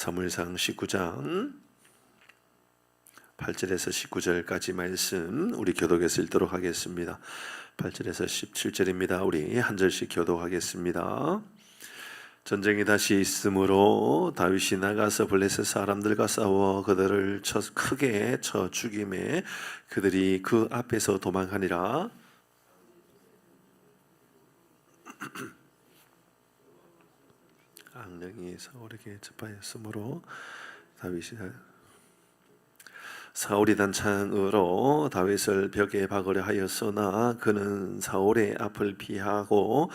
사무엘상 19장 8절에서 19절까지 말씀 우리 교독에서 읽도록 하겠습니다. 8절에서 17절입니다. 우리 한 절씩 교독하겠습니다. 전쟁이 다시 있으므로 다윗이 나가서 블레셋 사람들과 싸워 그들을 크게 쳐 죽임에 그들이 그 앞에서 도망하니라. 악령이 사울에게 접하였으므로 사울이 단창으로 다윗을 벽에 박으려 하였으나 그는 사울의 앞을 피하고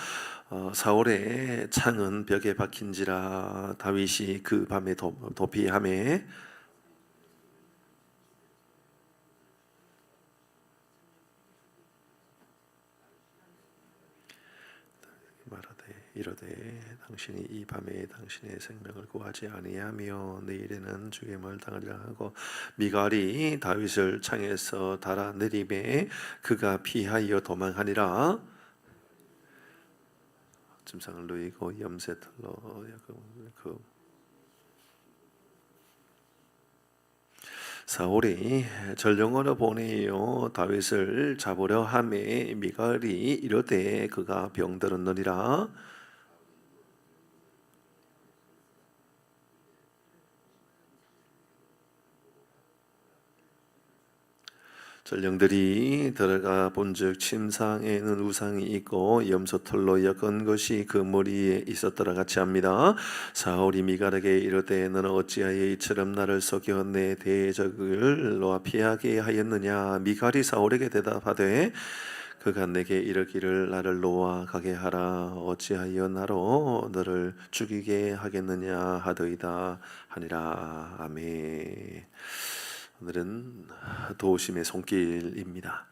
사울의 창은 벽에 박힌지라. 다윗이 그 밤에 도피하매 이르되 당신이 이 밤에 당신의 생명을 구하지 아니하며 내일에는 죽임을 당하리라 하고 미갈이 다윗을 창에서 달아내리매 그가 피하여 도망하니라. 짐승을 누이고 염색털로 사울이 전령으로 보내어 다윗을 잡으려 하매 미갈이 이르되 그가 병들었느니라. 전령들이 들어가 본즉 침상에는 우상이 있고 염소털로 엮은 것이 그 머리에 있었더라 같이 합니다. 사울이 미갈에게 이르되 너는 어찌하여 이처럼 나를 속여 내 대적을 너와 피하게 하였느냐. 미갈이 사울에게 대답하되 그가 내게 이르기를 나를 놓아 가게 하라. 어찌하여 나로 너를 죽이게 하겠느냐 하더이다 하니라. 아멘. 오늘은 도우심의 손길입니다.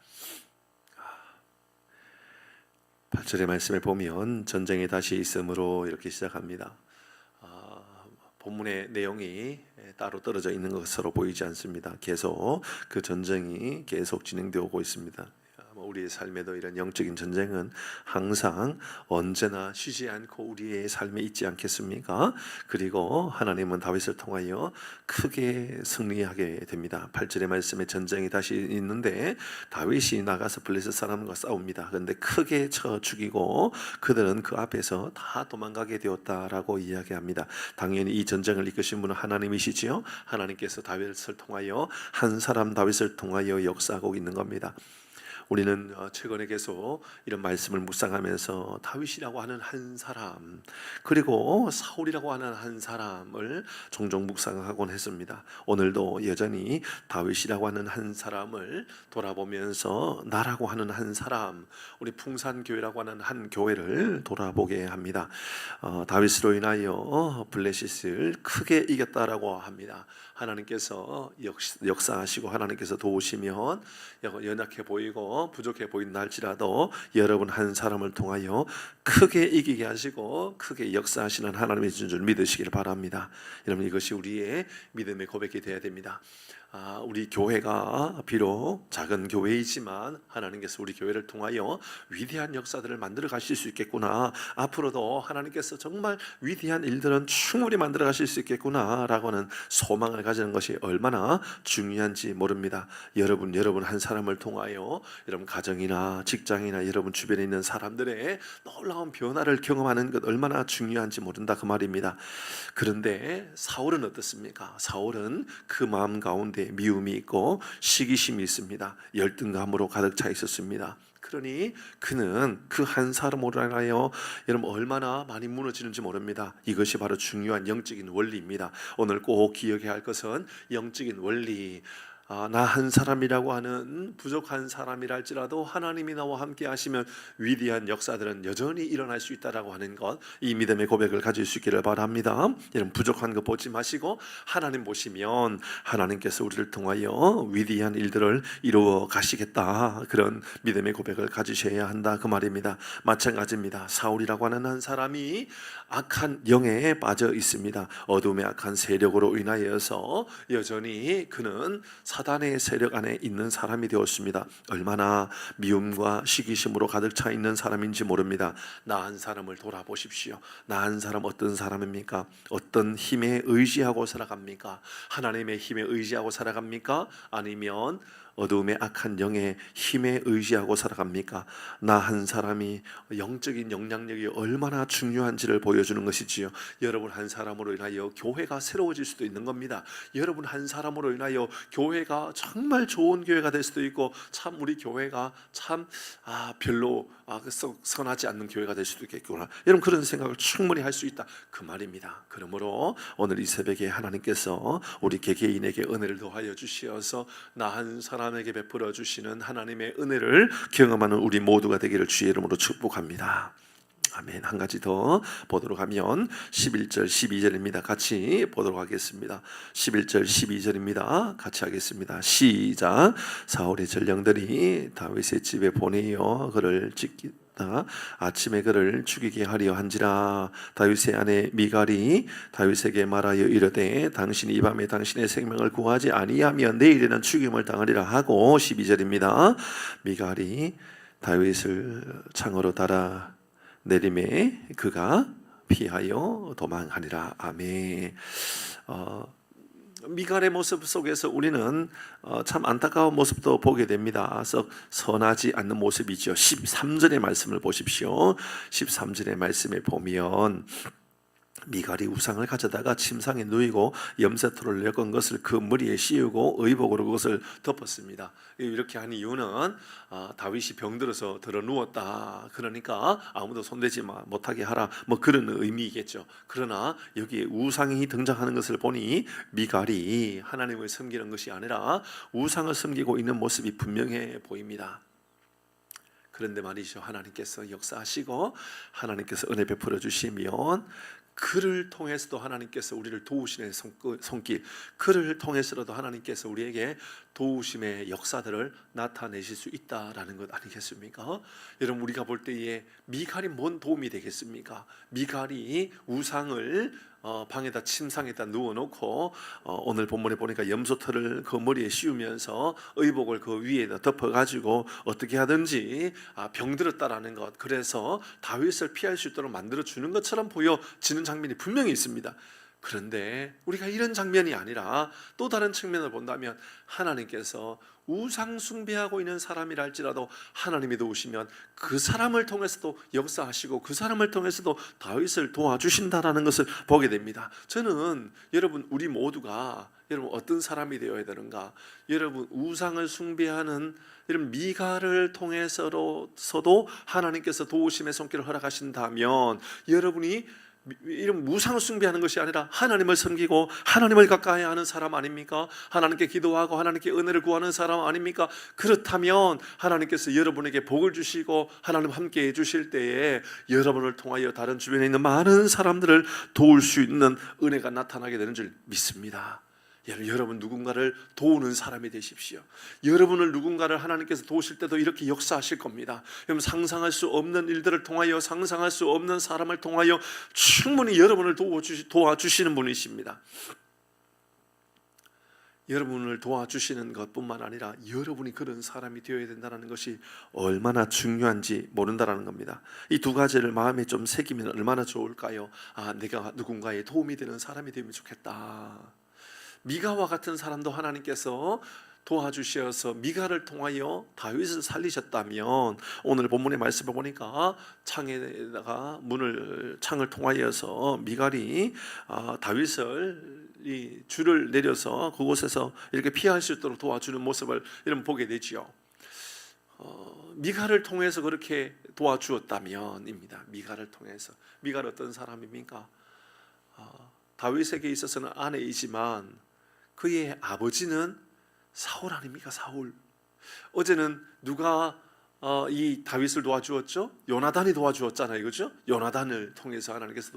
8절의 말씀에 보면 전쟁이 다시 있으므로 이렇게 시작합니다. 본문의 내용이 따로 떨어져 있는 것으로 보이지 않습니다. 계속 그 전쟁이 계속 진행되고 있습니다. 우리의 삶에도 이런 영적인 전쟁은 항상 언제나 쉬지 않고 우리의 삶에 있지 않겠습니까? 그리고 하나님은 다윗을 통하여 크게 승리하게 됩니다. 8절의 말씀에 전쟁이 다시 있는데 다윗이 나가서 블레셋 사람과 싸웁니다. 그런데 크게 쳐 죽이고 그들은 그 앞에서 다 도망가게 되었다라고 이야기합니다. 당연히 이 전쟁을 이끄신 분은 하나님이시지요. 하나님께서 다윗을 통하여 한 사람 다윗을 통하여 역사하고 있는 겁니다. 우리는 최근에 계속 이런 말씀을 묵상하면서 다윗이라고 하는 한 사람 그리고 사울이라고 하는 한 사람을 종종 묵상하곤 했습니다. 오늘도 여전히 다윗이라고 하는 한 사람을 돌아보면서 나라고 하는 한 사람, 우리 풍산교회라고 하는 한 교회를 돌아보게 합니다. 다윗으로 인하여 블레셋을 크게 이겼다라고 합니다. 하나님께서 역사하시고 하나님께서 도우시면 연약해 보이고 부족해 보인다 할지라도 여러분 한 사람을 통하여 크게 이기게 하시고 크게 역사하시는 하나님이신 줄 믿으시기를 바랍니다. 여러분 이것이 우리의 믿음의 고백이 되어야 됩니다. 우리 교회가 비록 작은 교회이지만 하나님께서 우리 교회를 통하여 위대한 역사들을 만들어 가실 수 있겠구나. 앞으로도 하나님께서 정말 위대한 일들은 충분히 만들어 가실 수 있겠구나 라고는 소망을 가지는 것이 얼마나 중요한지 모릅니다. 여러분 한 사람을 통하여 여러분 가정이나 직장이나 여러분 주변에 있는 사람들의 놀라운 변화를 경험하는 것 얼마나 중요한지 모른다 그 말입니다. 그런데 사울은 어떻습니까? 사울은 그 마음 가운데 미움이 있고 시기심이 있습니다. 열등감으로 가득 차 있었습니다. 그러니 그는 그 한 사람으로 인하여 여러분 얼마나 많이 무너지는지 모릅니다. 이것이 바로 중요한 영적인 원리입니다. 오늘 꼭 기억해야 할 것은 영적인 원리. 나 한 사람이라고 하는 부족한 사람이라 할지라도 하나님이 나와 함께 하시면 위대한 역사들은 여전히 일어날 수 있다라고 하는 것, 이 믿음의 고백을 가질 수 있기를 바랍니다. 여러분 부족한 거 보지 마시고 하나님 보시면 하나님께서 우리를 통하여 위대한 일들을 이루어 가시겠다, 그런 믿음의 고백을 가지셔야 한다 그 말입니다. 마찬가지입니다. 사울이라고 하는 한 사람이 악한 영에 빠져 있습니다. 어둠의 악한 세력으로 인하여서 여전히 그는 사단의 세력 안에 있는 사람이 되었습니다. 얼마나 미움과 시기심으로 가득 차 있는 사람인지 모릅니다. 나 한 사람을 돌아보십시오. 나 한 사람 어떤 사람입니까? 어떤 힘에 의지하고 살아갑니까? 하나님의 힘에 의지하고 살아갑니까? 아니면 어두움의 악한 영의 힘에 의지하고 살아갑니까? 나 한 사람이 영적인 영향력이 얼마나 중요한지를 보여주는 것이지요. 여러분 한 사람으로 인하여 교회가 새로워질 수도 있는 겁니다. 여러분 한 사람으로 인하여 교회가 정말 좋은 교회가 될 수도 있고, 참 우리 교회가 참 별로 선하지 않는 교회가 될 수도 있겠구나, 여러분 그런 생각을 충분히 할 수 있다, 그 말입니다. 그러므로 오늘 이 새벽에 하나님께서 우리 개개인에게 은혜를 더하여 주시어서 나 한 사람에게 베풀어 주시는 하나님의 은혜를 경험하는 우리 모두가 되기를 주의 이름으로 축복합니다. 아멘. 한 가지 더 보도록 하면 11절 12절입니다. 같이 보도록 하겠습니다. 11절 12절입니다. 같이 하겠습니다. 시작. 사울의 전령들이 다윗의 집에 보내어 그를 찢다 아침에 그를 죽이게 하려 한지라. 다윗의 아내 미갈이 다윗에게 말하여 이르되 당신이 이 밤에 당신의 생명을 구하지 아니하면 내일에는 죽임을 당하리라 하고, 12절입니다. 미갈이 다윗을 창으로 달아 내림에 그가 피하여 도망하니라. 아멘. 미갈의 모습 속에서 우리는 참 안타까운 모습도 보게 됩니다. 썩 선하지 않는 모습이죠. 13절의 말씀을 보십시오. 13절의 말씀에 보면 미갈이 우상을 가져다가 침상에 누이고 염세토를 엮은 것을 그 머리에 씌우고 의복으로 그것을 덮었습니다. 이렇게 한 이유는 다윗이 병들어서 들어 누웠다, 그러니까 아무도 손대지 못하게 하라, 뭐 그런 의미이겠죠. 그러나 여기에 우상이 등장하는 것을 보니 미갈이 하나님을 섬기는 것이 아니라 우상을 섬기고 있는 모습이 분명해 보입니다. 그런데 말이죠, 하나님께서 역사하시고 하나님께서 은혜 베풀어 주시면 그를 통해서도 하나님께서 우리를 도우시는 손길, 그를 통해서라도 하나님께서 우리에게 도우심의 역사들을 나타내실 수 있다라는 것 아니겠습니까? 여러분 우리가 볼 때에 미갈이 뭔 도움이 되겠습니까? 미갈이 우상을 방에다 침상에다 누워놓고 오늘 본문에 보니까 염소털을 그 머리에 씌우면서 의복을 그 위에다 덮어가지고 어떻게 하든지 병들었다라는 것, 그래서 다윗을 피할 수 있도록 만들어주는 것처럼 보여지는 장면이 분명히 있습니다. 그런데 우리가 이런 장면이 아니라 또 다른 측면을 본다면 하나님께서 우상 숭배하고 있는 사람이라 할지라도 하나님이 도우시면 그 사람을 통해서도 역사하시고 그 사람을 통해서도 다윗을 도와주신다라는 것을 보게 됩니다. 저는 여러분 우리 모두가 여러분 어떤 사람이 되어야 되는가? 여러분 우상을 숭배하는 이런 미갈을 통해서도 하나님께서 도우심의 손길을 허락하신다면 여러분이 이런 무상을 숭배하는 것이 아니라 하나님을 섬기고 하나님을 가까이 하는 사람 아닙니까? 하나님께 기도하고 하나님께 은혜를 구하는 사람 아닙니까? 그렇다면 하나님께서 여러분에게 복을 주시고 하나님 함께 해주실 때에 여러분을 통하여 다른 주변에 있는 많은 사람들을 도울 수 있는 은혜가 나타나게 되는 줄 믿습니다. 여러분 누군가를 도우는 사람이 되십시오. 여러분을 누군가를 하나님께서 도우실 때도 이렇게 역사하실 겁니다. 여러분 상상할 수 없는 일들을 통하여, 상상할 수 없는 사람을 통하여 충분히 여러분을 도와주시는 분이십니다. 여러분을 도와주시는 것뿐만 아니라 여러분이 그런 사람이 되어야 된다는 것이 얼마나 중요한지 모른다는 겁니다. 이 두 가지를 마음에 좀 새기면 얼마나 좋을까요? 내가 누군가의 도움이 되는 사람이 되면 좋겠다. 미가와 같은 사람도 하나님께서 도와주셔서 미가를 통하여 다윗을 살리셨다면 오늘 본문의 말씀을 보니까 창에다가 창을 통하여서 미갈이 다윗을 이 줄을 내려서 그곳에서 이렇게 피할 수 있도록 도와주는 모습을 여러분 보게 되지요. 미갈을 통해서 그렇게 도와주었다면입니다. 미갈을 통해서. 미갈 어떤 사람입니까? 다윗에게 있어서는 아내이지만 그의 아버지는 사울 아닙니까? 사울. 어제는 누가 이 다윗을 도와주었죠? 요나단이 도와주었잖아요, 그렇죠? 요나단을 통해서 하나님께서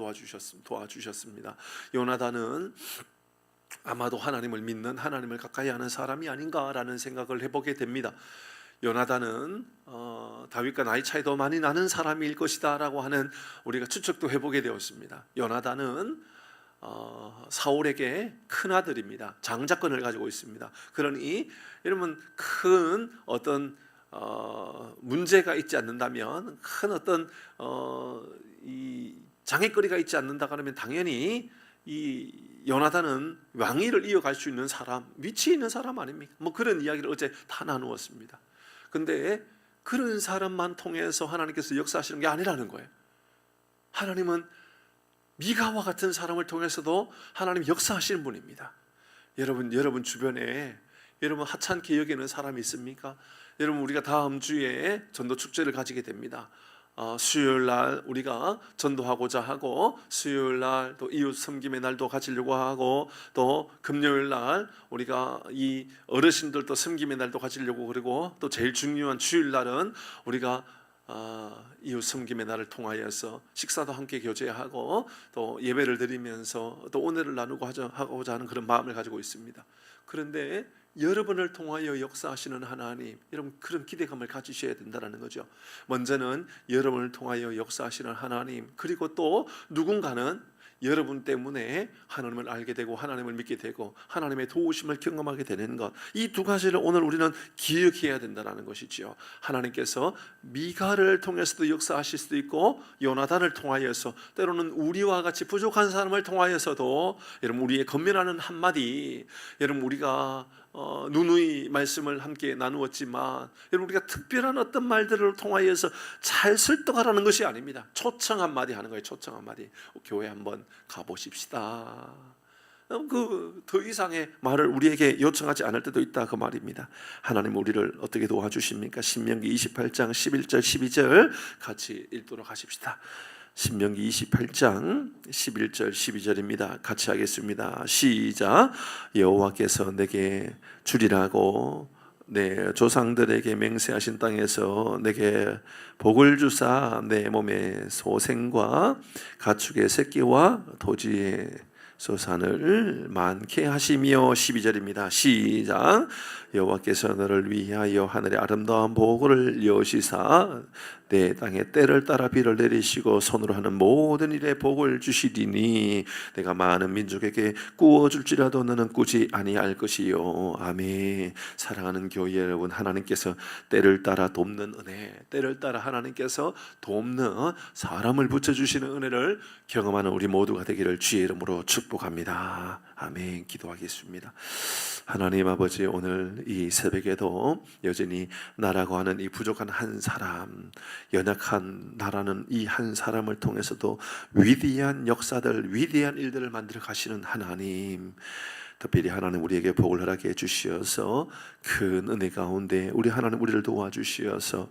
도와주셨습니다. 요나단은 아마도 하나님을 믿는, 하나님을 가까이 하는 사람이 아닌가라는 생각을 해보게 됩니다. 요나단은 다윗과 나이 차이도 많이 나는 사람일 것이다 라고 하는 우리가 추측도 해보게 되었습니다. 요나단은 사울에게 큰 아들입니다. 장자권을 가지고 있습니다. 그러니 여러분 큰 어떤 문제가 있지 않는다면, 큰 어떤 이 장애거리가 있지 않는다 그러면 당연히 이 요나단은 왕위를 이어갈 수 있는 사람, 위치에 있는 사람 아닙니까? 뭐 그런 이야기를 어제 다 나누었습니다. 근데 그런 사람만 통해서 하나님께서 역사하시는 게 아니라는 거예요. 하나님은 미가와 같은 사람을 통해서도 하나님 역사하시는 분입니다. 여러분 주변에 여러분 하찮게 여기는 사람이 있습니까? 여러분 우리가 다음 주에 전도 축제를 가지게 됩니다. 수요일 날 우리가 전도하고자 하고, 수요일 날 또 이웃 섬김의 날도 가지려고 하고, 또 금요일 날 우리가 이 어르신들도 섬김의 날도 가지려고, 그리고 또 제일 중요한 주일 날은 우리가 이웃 섬김의 날을 통하여서 식사도 함께 교제하고 또 예배를 드리면서 또 은혜를 나누고 하고자 하는 그런 마음을 가지고 있습니다. 그런데 여러분을 통하여 역사하시는 하나님, 여러분 그런 기대감을 가지셔야 된다는 거죠. 먼저는 여러분을 통하여 역사하시는 하나님, 그리고 또 누군가는 여러분 때문에 하나님을 알게 되고 하나님을 믿게 되고 하나님의 도우심을 경험하게 되는 것, 이 두 가지를 오늘 우리는 기억해야 된다는 것이지요. 하나님께서 미가를 통해서도 역사하실 수도 있고, 요나단을 통하여서, 때로는 우리와 같이 부족한 사람을 통하여서도, 여러분 우리의 건면하는 한마디, 여러분 우리가 누누이 말씀을 함께 나누었지만, 여러분 우리가 특별한 어떤 말들을 통하여서 잘 설득하라는 것이 아닙니다. 초청 한마디 하는 거예요. 초청 한마디. 교회 한번 가보십시다. 더 이상의 말을 우리에게 요청하지 않을 때도 있다, 그 말입니다. 하나님 우리를 어떻게 도와주십니까? 신명기 28장 11절 12절 같이 읽도록 하십시다. 신명기 28장 11절 12절입니다. 같이 하겠습니다. 시작. 여호와께서 내게 주리라고 내 조상들에게 맹세하신 땅에서 내게 복을 주사 내 몸의 소생과 가축의 새끼와 토지의 소산을 많게 하시며, 12절입니다. 시작. 여호와께서 너를 위하여 하늘의 아름다운 복을 여시사 내 땅에 때를 따라 비를 내리시고 손으로 하는 모든 일에 복을 주시리니 내가 많은 민족에게 꾸어줄지라도 너는 꾸지 아니할 것이요. 아멘. 사랑하는 교회 여러분, 하나님께서 때를 따라 돕는 은혜, 때를 따라 하나님께서 돕는 사람을 붙여주시는 은혜를 경험하는 우리 모두가 되기를 주의 이름으로 축복합니다. 아멘. 기도하겠습니다. 하나님 아버지, 오늘 이 새벽에도 여전히 나라고 하는 이 부족한 한 사람, 연약한 나라는 이 한 사람을 통해서도 위대한 역사들, 위대한 일들을 만들어 가시는 하나님, 특별히 하나님 우리에게 복을 허락해 주시어서 큰 은혜 가운데 우리 하나님 우리를 도와주시어서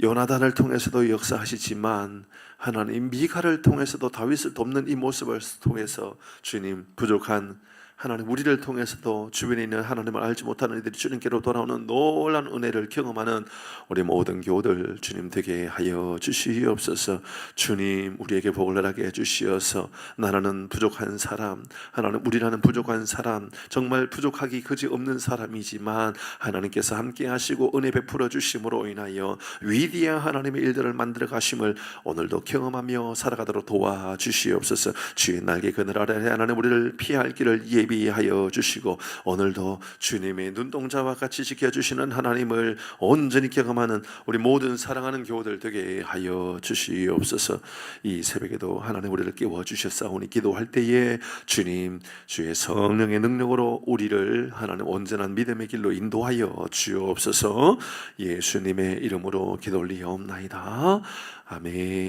요나단을 통해서도 역사하시지만 하나님 미가를 통해서도 다윗을 돕는 이 모습을 통해서 주님 부족한 하나님 우리를 통해서도 주변에 있는 하나님을 알지 못하는 이들이 주님께로 돌아오는 놀라운 은혜를 경험하는 우리 모든 교우들 주님 되게 하여 주시옵소서. 주님 우리에게 복을 허락해 주시어서 나라는 부족한 사람, 하나님 우리라는 부족한 사람, 정말 부족하기 그지없는 사람이지만 하나님께서 함께 하시고 은혜 베풀어 주심으로 인하여 위대한 하나님의 일들을 만들어 가심을 오늘도 경험하며 살아가도록 도와주시옵소서. 주의 날개 그늘 아래 하나님 우리를 피할 길을 예비하여 주시고 오늘도 주님의 눈동자와 같이 지켜주시는 하나님을 온전히 경험하는 우리 모든 사랑하는 교우들 되게 하여 주시옵소서. 이 새벽에도 하나님 우리를 깨워주셨사오니 기도할 때에 주님 주의 성령의 능력으로 우리를 하나님 온전한 믿음의 길로 인도하여 주옵소서. 예수님의 이름으로 기도 올리옵나이다. 아멘.